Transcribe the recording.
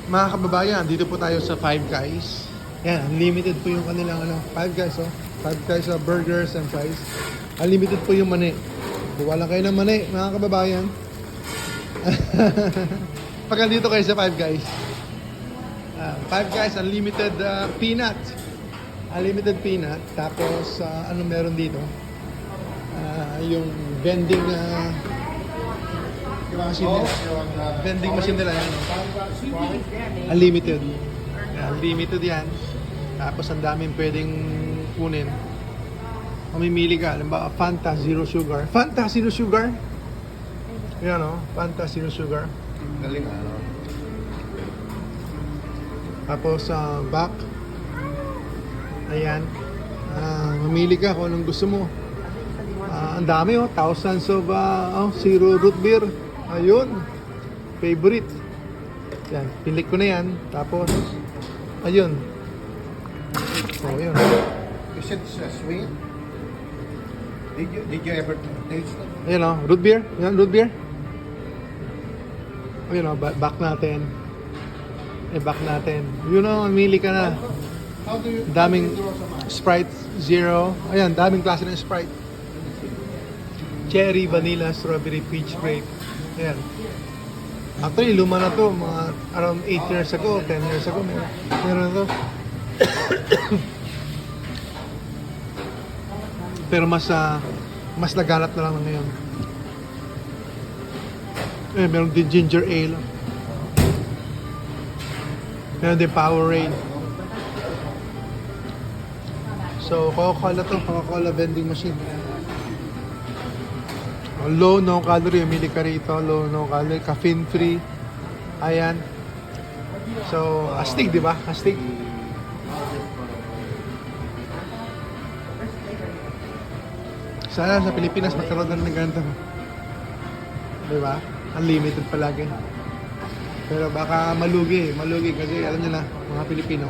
Mga kababayan, dito po tayo sa Five Guys. Yan, unlimited po yung kanilang Five Guys, oh. Five Guys burgers and fries. Unlimited po yung mani. Kuha lang kayo ng mani, mga kababayan. Pag nandito kayo sa Five Guys. Five Guys, unlimited peanut. Unlimited peanut. Tapos, ano meron dito? Yung vending machine nila. Vending machine nila yan. Unlimited. Unlimited yan. Tapos ang daming pwedeng kunin. Mamimili ka. Alam ba, Fanta Zero Sugar. Fanta Zero Sugar? Yan o. Fanta Zero Sugar. Galing Tapos back. Ayan. Mamili ka kung anong gusto mo. Ang dami thousands of zero root beer. Ayun. Favorite. Yan. Pilik ko na yan. Tapos, ayun. Ayun. Is it sweet? Did you ever taste it? Ayun root beer. Yan, root beer. Ayun back natin. Back natin. Yun mamili ka na. How do you Daming draw sa mind? Sprite Zero. Ayan, daming klase ng Sprite. Cherry, vanilla, strawberry, peach, grape. Ayan. Actually, luma na to. Mga around 8 years ago, 10 years ago. Meron na to. Pero mas naganap na lang ngayon. Meron din ginger ale. Meron din Powerade. So, Coca-Cola to. Coca-Cola vending machine. Low, no calorie. Umili ka rito. Low, no calorie. Caffeine free. Ayan. So, astig, di ba? Astig. Sana sa Pilipinas magkaroon na ng ganito. Di ba? Unlimited palagi. Pero baka malugi kasi alam niyo na, mga Pilipino.